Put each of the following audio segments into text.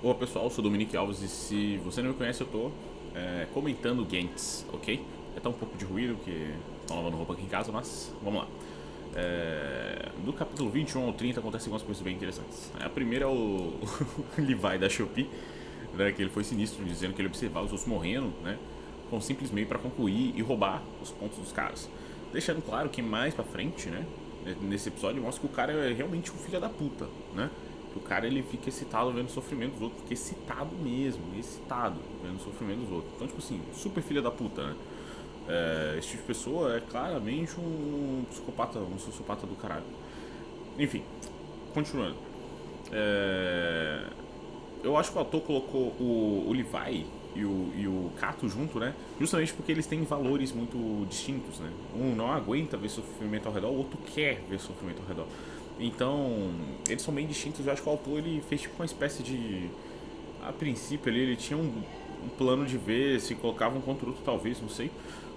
Olá pessoal, eu sou o Dominique Alves e se você não me conhece eu tô comentando Gantz, ok? Tá um pouco de ruído porque estão lavando roupa aqui em casa, mas vamos lá. Do capítulo 21 ao 30 acontecem algumas coisas bem interessantes. A primeira é o Levi da Shopee, né, que ele foi sinistro dizendo que ele observava os outros morrendo, né? Com um simples meio para concluir e roubar os pontos dos caras. Deixando claro que mais pra frente, né? Nesse episódio mostra que o cara é realmente um filho da puta, né? O cara ele fica excitado vendo o sofrimento dos outros, fica excitado mesmo, excitado vendo o sofrimento dos outros. Então, tipo assim, super filha da puta, né? Esse tipo de pessoa é claramente um psicopata, um sociopata do caralho. Enfim, continuando. É, eu acho que o autor colocou o Levi e o Kato junto, né? Justamente porque eles têm valores muito distintos, né? Um não aguenta ver sofrimento ao redor, o outro quer ver sofrimento ao redor. Então, eles são bem distintos. Eu acho que o autor ele fez tipo uma espécie de. A princípio ele tinha um plano de ver se colocava um contra o outro, talvez, não sei.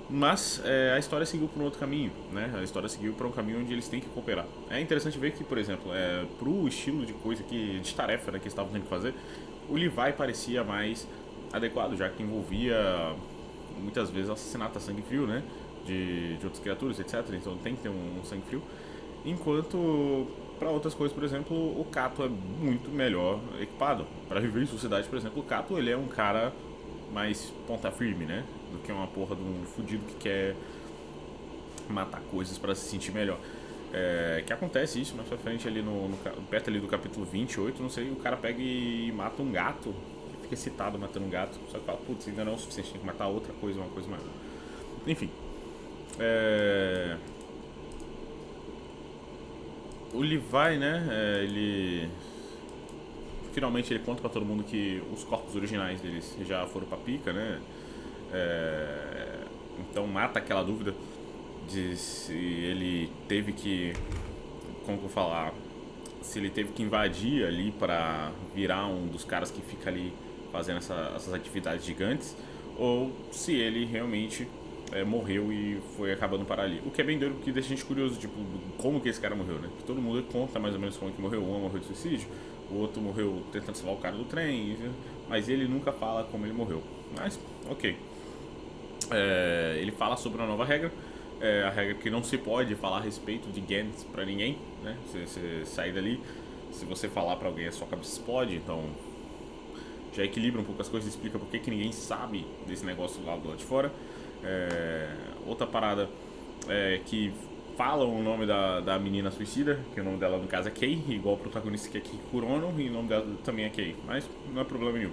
Mas a história seguiu por um outro caminho, né? A história seguiu para um caminho onde eles têm que cooperar. É interessante ver que, por exemplo, pro estilo de coisa de tarefa, né, que eles estavam tendo que fazer, o Levi parecia mais adequado, já que envolvia muitas vezes assassinato a sangue frio, né? De outras criaturas, etc. Então tem que ter um sangue frio. Enquanto para outras coisas, por exemplo, o Kato é muito melhor equipado. Para viver em sociedade, por exemplo, o Kato ele é um cara mais ponta firme, né? Do que uma porra de um fudido que quer matar coisas para se sentir melhor. Que acontece isso mais pra frente ali perto ali do capítulo 28, não sei, o cara pega e mata um gato, fica excitado matando um gato, só que fala, putz, ainda não é o suficiente, tem que matar outra coisa, uma coisa maior. Enfim, o Levi, né, ele finalmente ele conta pra todo mundo que os corpos originais deles já foram pra pica, né, então mata aquela dúvida de se ele teve que, como que eu vou falar, se ele teve que invadir ali para virar um dos caras que fica ali fazendo essas atividades gigantes, ou se ele realmente morreu e foi acabando para ali. O que é bem doido, porque deixa a gente curioso, tipo, como que esse cara morreu, né? Porque todo mundo conta mais ou menos como que morreu. Um morreu de suicídio, o outro morreu tentando salvar o cara do trem, mas ele nunca fala como ele morreu. Mas, ok. Ele fala sobre uma nova regra, a regra que não se pode falar a respeito de Gantz pra ninguém, né? Você sair dali, se você falar pra alguém a sua cabeça explode, então já equilibra um pouco as coisas, explica por que ninguém sabe desse negócio lá do lado de fora. Outra parada que falam o nome da menina suicida, que o nome dela no caso é Kei, igual o protagonista que é Kei Kurono, e o nome dela também é Kei, mas não é problema nenhum.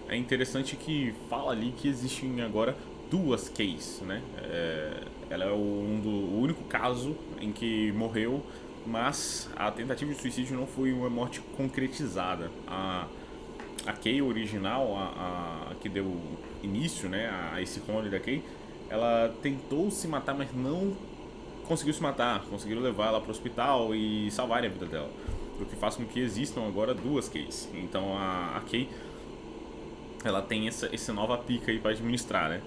É interessante que fala ali que existem agora duas Keis, né? Ela é o único caso em que morreu, mas a tentativa de suicídio não foi uma morte concretizada. A Kei original, a que deu início, né, a esse clone da Kei, ela tentou se matar, mas não conseguiu se matar. Conseguiram levar ela para o hospital e salvar a vida dela. O que faz com que existam agora duas Keis. Então a Kei ela tem essa nova pica aí para administrar, né?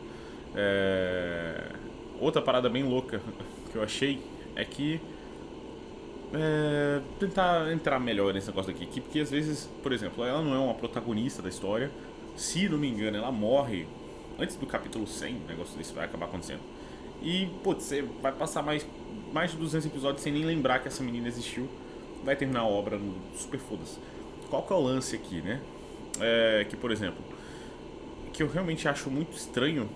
Outra parada bem louca que eu achei é que tentar entrar melhor nesse negócio da Kiki, porque às vezes, por exemplo, ela não é uma protagonista da história. Se não me engano, ela morre antes do capítulo 100, o negócio desse vai acabar acontecendo. E, putz, você vai passar mais de 200 episódios sem nem lembrar que essa menina existiu. Vai terminar a obra no super foda-se. Qual que é o lance aqui, né? Que, por exemplo, que eu realmente acho muito estranho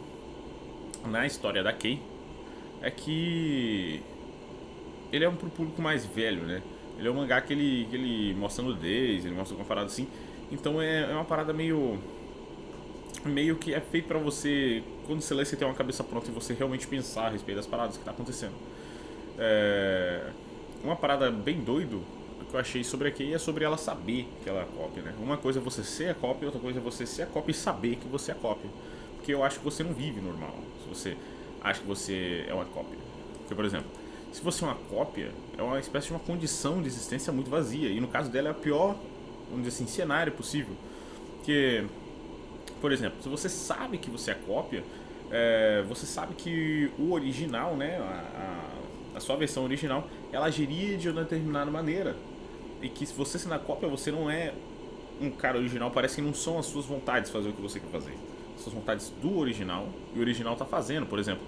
na história da Kei é que ele é pro público mais velho, né? Ele é um mangá que ele mostra nudez, ele mostra uma parada assim. Então é uma parada meio que é feito pra você, quando você lê, você tem uma cabeça pronta e você realmente pensar a respeito das paradas que tá acontecendo. Uma parada bem doido que eu achei sobre a Kei é sobre ela saber que ela é cópia, né? Uma coisa é você ser a cópia, outra coisa é você ser a cópia e saber que você é a cópia. Porque eu acho que você não vive normal se você acha que você é uma cópia. Porque, por exemplo, se você é uma cópia, é uma espécie de uma condição de existência muito vazia. E no caso dela é a pior, vamos dizer assim, cenário possível. Porque, por exemplo, se você sabe que você é cópia, você sabe que o original, né, a sua versão original, ela agiria de uma determinada maneira. E que se você sendo a cópia, você não é um cara original, parece que não são as suas vontades fazer o que você quer fazer. Suas vontades do original, e o original tá fazendo, por exemplo.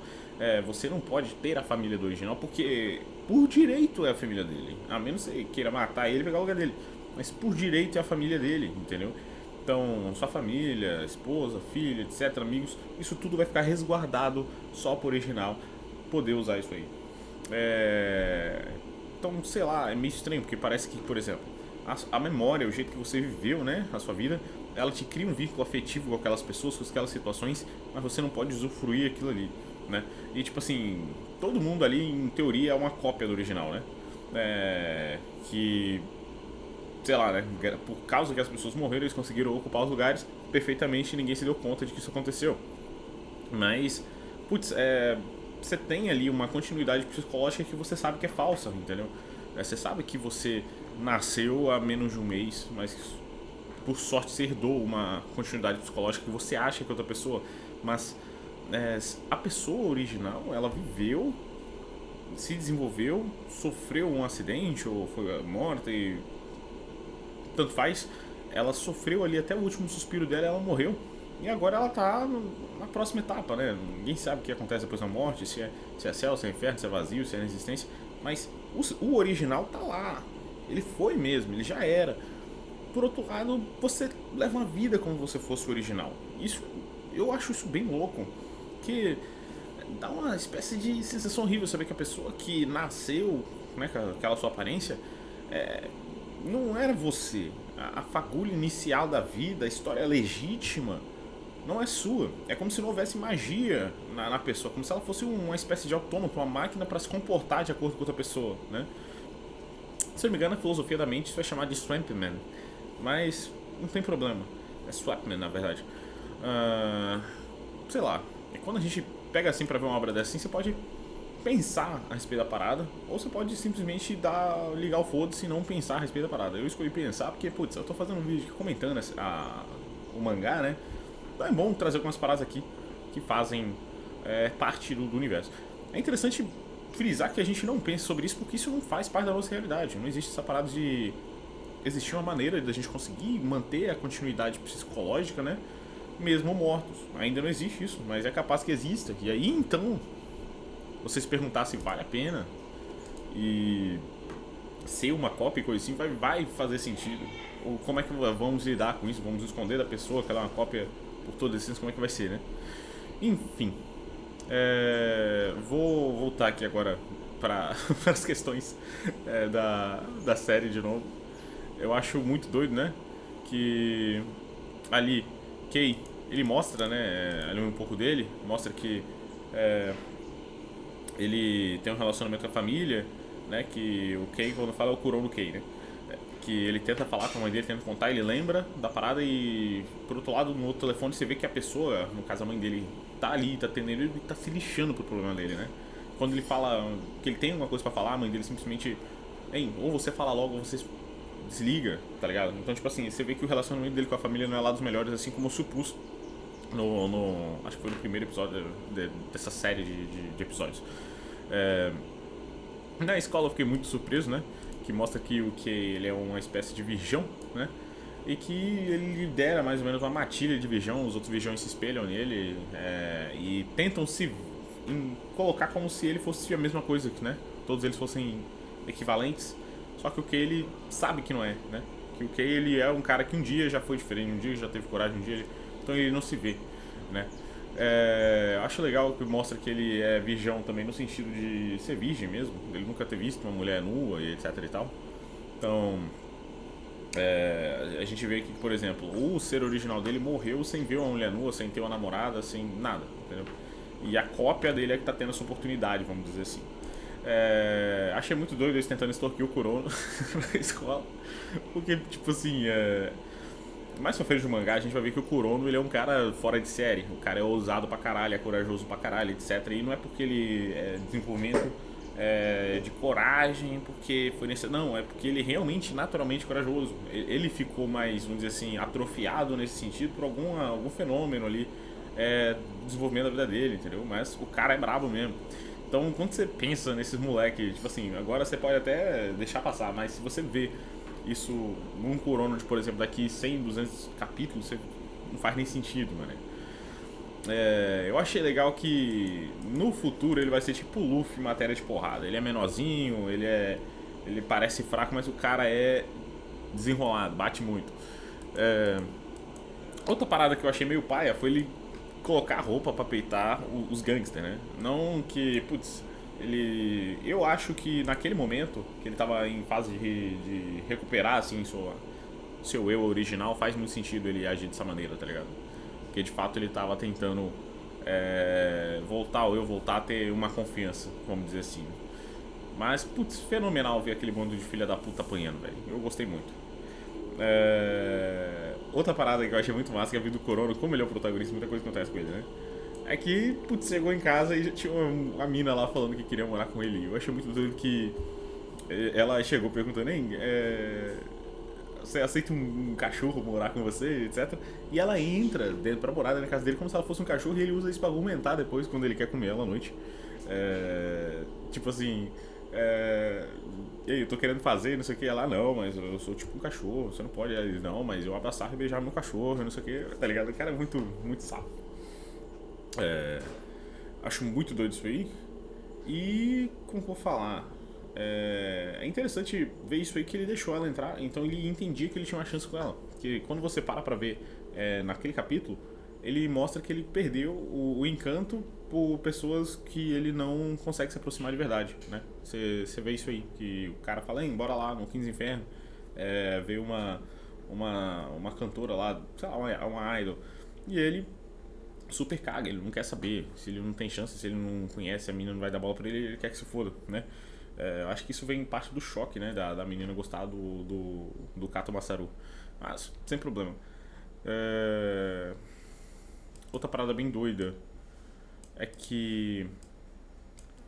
Você não pode ter a família do original porque por direito é a família dele. A menos que você queira matar ele e pegar o lugar dele. Mas por direito é a família dele, entendeu? Então, sua família, esposa, filha, etc, amigos, isso tudo vai ficar resguardado só pro original poder usar isso aí. Então, sei lá, é meio estranho, porque parece que, por exemplo, a memória, o jeito que você viveu, né, a sua vida, ela te cria um vínculo afetivo com aquelas pessoas, com aquelas situações, mas você não pode usufruir aquilo ali, né? E tipo assim, todo mundo ali, em teoria, é uma cópia do original, né? Que, sei lá, né, por causa que as pessoas morreram, eles conseguiram ocupar os lugares perfeitamente e ninguém se deu conta de que isso aconteceu. Mas, putz, você tem ali uma continuidade psicológica que você sabe que é falsa, entendeu? Você sabe que você nasceu há menos de um mês, mas por sorte você herdou uma continuidade psicológica que você acha que é outra pessoa, mas a pessoa original, ela viveu, se desenvolveu, sofreu um acidente ou foi morta e tanto faz, ela sofreu ali até o último suspiro dela, ela morreu. E agora ela tá na próxima etapa, né? Ninguém sabe o que acontece depois da morte, se é céu, se é inferno, se é vazio, se é resistência. Mas o original tá lá. Ele foi mesmo, ele já era. Por outro lado, você leva uma vida como se você fosse o original. Isso, eu acho isso bem louco. Que dá uma espécie de sensação horrível saber que a pessoa que nasceu, né, com aquela sua aparência, não era você. A fagulha inicial da vida, a história legítima, não é sua. É como se não houvesse magia na pessoa, como se ela fosse uma espécie de autômato, uma máquina para se comportar de acordo com outra pessoa, né? Se eu não me engano, a filosofia da mente isso é chamada de Swampman, mas não tem problema. É Swapman, na verdade. Sei lá. E quando a gente pega assim pra ver uma obra dessa, assim, você pode pensar a respeito da parada, ou você pode simplesmente ligar o foda-se e não pensar a respeito da parada. Eu escolhi pensar porque, putz, eu tô fazendo um vídeo aqui comentando o mangá, né? Então é bom trazer algumas paradas aqui que fazem parte do universo. É interessante frisar que a gente não pensa sobre isso porque isso não faz parte da nossa realidade. Não existe essa parada de existir uma maneira da gente conseguir manter a continuidade psicológica, né? Mesmo mortos. Ainda não existe isso, mas é capaz que exista. E aí então você se perguntar se vale a pena e ser uma cópia e coisa assim vai fazer sentido. Ou como é que vamos lidar com isso? Vamos esconder da pessoa que ela é uma cópia por todos esses, como é que vai ser, né? Enfim. Vou voltar aqui agora para as questões da série de novo. Eu acho muito doido, né? Que ali, Kei, ele mostra, né? Ali um pouco dele, mostra que ele tem um relacionamento com a família, né? Que o Kei, quando fala, é o Kurono Kei, né? Que ele tenta falar com a mãe dele, tenta contar, ele lembra da parada e, por outro lado, no outro telefone você vê que a pessoa, no caso a mãe dele, tá ali, tá atendendo ele e tá se lixando pro problema dele, né? Quando ele fala que ele tem alguma coisa pra falar, a mãe dele simplesmente, ou você fala logo ou você desliga, tá ligado? Então, tipo assim, você vê que o relacionamento dele com a família não é lá dos melhores, assim como eu supus acho que foi no primeiro episódio dessa série de episódios. Na escola eu fiquei muito surpreso, né? Que mostra que o que ele é uma espécie de virgão, né? E que ele lidera mais ou menos uma matilha de virgão, os outros virgões se espelham nele e tentam se colocar como se ele fosse a mesma coisa, né? Todos eles fossem equivalentes, só que o que ele sabe que não é, né? Que o que ele é um cara que um dia já foi diferente, um dia já teve coragem, um dia então ele não se vê, né? Acho legal que mostra que ele é virgão também no sentido de ser virgem mesmo, ele nunca ter visto uma mulher nua e etc e tal. Então a gente vê que, por exemplo, o ser original dele morreu sem ver uma mulher nua, sem ter uma namorada, sem nada, entendeu? E a cópia dele é que tá tendo essa oportunidade, vamos dizer assim. Achei muito doido eles tentando extorquir o Kurono na escola, porque tipo assim, mais pra frente do mangá a gente vai ver que o Kurono ele é um cara fora de série. O cara é ousado pra caralho, é corajoso pra caralho, etc. E não é porque ele é desenvolvimento de coragem, porque foi necessário. Não, é porque ele realmente naturalmente corajoso. Ele ficou mais, vamos dizer assim, atrofiado nesse sentido por algum fenômeno ali, desenvolvimento da vida dele, entendeu? Mas o cara é brabo mesmo. Então quando você pensa nesses moleques, tipo assim, agora você pode até deixar passar, mas se você vê isso num Chrono, por exemplo, daqui 100, 200 capítulos, não faz nem sentido, mano. Eu achei legal que no futuro ele vai ser tipo o Luffy em matéria de porrada. Ele é menorzinho, ele parece fraco, mas o cara é desenrolado, bate muito. Outra parada que eu achei meio paia foi ele colocar roupa pra peitar os gangsters, né? Não que, putz, eu acho que naquele momento, que ele tava em fase de recuperar, assim, seu eu original, faz muito sentido ele agir dessa maneira, tá ligado? Porque de fato ele tava tentando voltar a ter uma confiança, vamos dizer assim. Mas, putz, fenomenal ver aquele bando de filha da puta apanhando, velho. Eu gostei muito. Outra parada que eu achei muito massa, que é a vida do Corona, como ele é o protagonista, muita coisa acontece com ele, né? É que, putz, chegou em casa e já tinha uma mina lá falando que queria morar com ele. Eu achei muito doido que ela chegou perguntando, hein, você aceita um cachorro morar com você, etc. E ela entra dentro pra morar na casa dele como se ela fosse um cachorro e ele usa isso pra argumentar depois quando ele quer comer ela à noite. Tipo assim, e aí, eu tô querendo fazer, não sei o que, ela, não, mas eu sou tipo um cachorro, você não pode. Ela diz, não, mas eu abraçar e beijar meu cachorro, não sei o que, tá ligado? O cara é muito, muito safo. Acho muito doido isso aí. E, como vou falar, é interessante ver isso aí que ele deixou ela entrar, então ele entendia que ele tinha uma chance com ela. Porque quando você para pra ver naquele capítulo, ele mostra que ele perdeu o encanto por pessoas que ele não consegue se aproximar de verdade, né? Você vê isso aí, que o cara fala, hein, bora lá no Quinto Inferno, veio uma cantora lá, sei lá, uma idol, e ele super caga, ele não quer saber, se ele não tem chance, se ele não conhece, a menina não vai dar bola pra ele, ele quer que se foda, né? Eu acho que isso vem parte do choque, né, da menina gostar do Kato Masaru, mas sem problema. Outra parada bem doida é que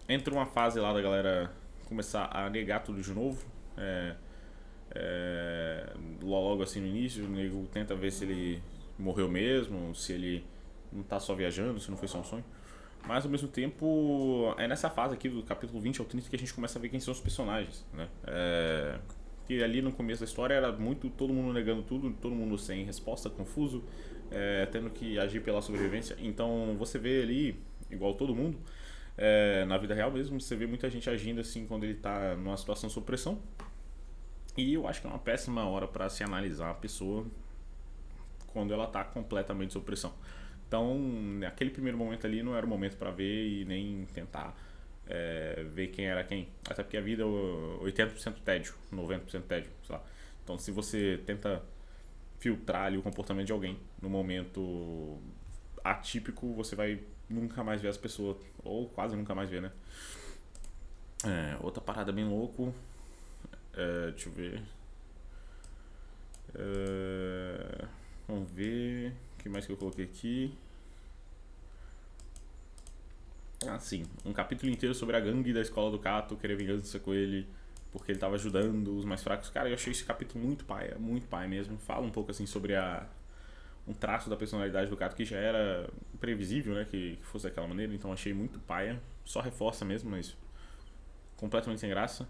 entra uma fase lá da galera começar a negar tudo de novo. Logo assim no início, o nego tenta ver se ele morreu mesmo, se ele não tá só viajando, se não foi só um sonho. Mas ao mesmo tempo, é nessa fase aqui do capítulo 20 ao 30 que a gente começa a ver quem são os personagens, né? Que ali no começo da história era muito todo mundo negando tudo, todo mundo sem resposta, confuso, tendo que agir pela sobrevivência. Então você vê ali, igual todo mundo, na vida real mesmo, você vê muita gente agindo assim quando ele tá numa situação sob pressão. E eu acho que é uma péssima hora para se analisar a pessoa quando ela tá completamente sob pressão. Então, naquele primeiro momento ali não era o momento para ver e nem tentar ver quem era quem. Até porque a vida é 80% tédio, 90% tédio, sei lá. Então, se você tenta filtrar ali o comportamento de alguém no momento atípico, você vai nunca mais ver as pessoas, ou quase nunca mais ver, né? Outra parada bem louco. Deixa eu ver. Vamos ver. O que mais que eu coloquei aqui? Sim. Um capítulo inteiro sobre a gangue da escola do Kato, querer vingança com ele, porque ele tava ajudando os mais fracos. Cara, eu achei esse capítulo muito paia mesmo. Fala um pouco assim sobre um traço da personalidade do Kato que já era previsível, né? Que fosse daquela maneira, então achei muito paia. Só reforça mesmo, mas completamente sem graça.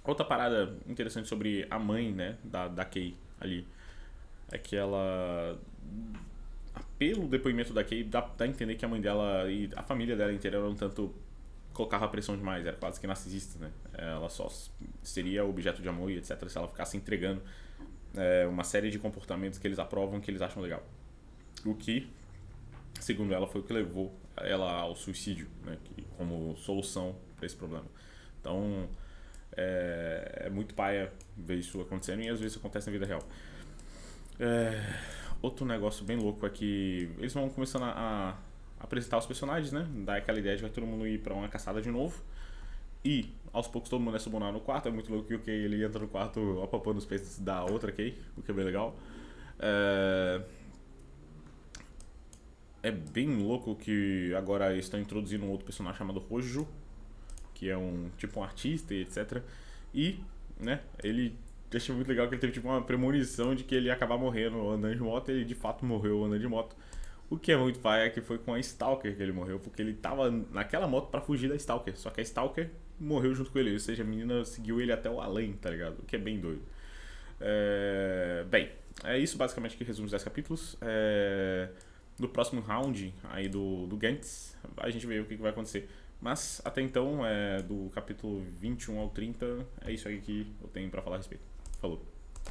Outra parada interessante sobre a mãe, né, da Kei ali, é que ela, pelo depoimento da Kei, dá a entender que a mãe dela e a família dela inteira eram tanto colocava pressão demais, era quase que narcisista, né? Ela só seria objeto de amor e etc se ela ficasse entregando uma série de comportamentos que eles aprovam, que eles acham legal. O que, segundo ela, foi o que levou ela ao suicídio, né, como solução para esse problema. Então, é muito paia ver isso acontecendo e às vezes acontece na vida real. Outro negócio bem louco é que eles vão começando a apresentar os personagens, né? Dá aquela ideia de que vai todo mundo ir pra uma caçada de novo. E aos poucos todo mundo é subonado no quarto. É muito louco que o Kei ele entra no quarto apapando os peitos da outra Kei, o que é bem legal. É bem louco que agora eles estão introduzindo um outro personagem chamado Hojo, que é um artista e etc. E, né, ele achei muito legal que ele teve tipo uma premonição de que ele ia acabar morrendo andando de moto, e ele de fato morreu andando de moto. O que é muito paia é que foi com a Stalker que ele morreu, porque ele tava naquela moto pra fugir da Stalker, só que a Stalker morreu junto com ele. Ou seja, a menina seguiu ele até o além, tá ligado? O que é bem doido. Bem, é isso basicamente que resume os 10 capítulos. No próximo round aí do Gantz, a gente vê o que vai acontecer. Mas até então, do capítulo 21 ao 30, é isso aí que eu tenho pra falar a respeito. Falou.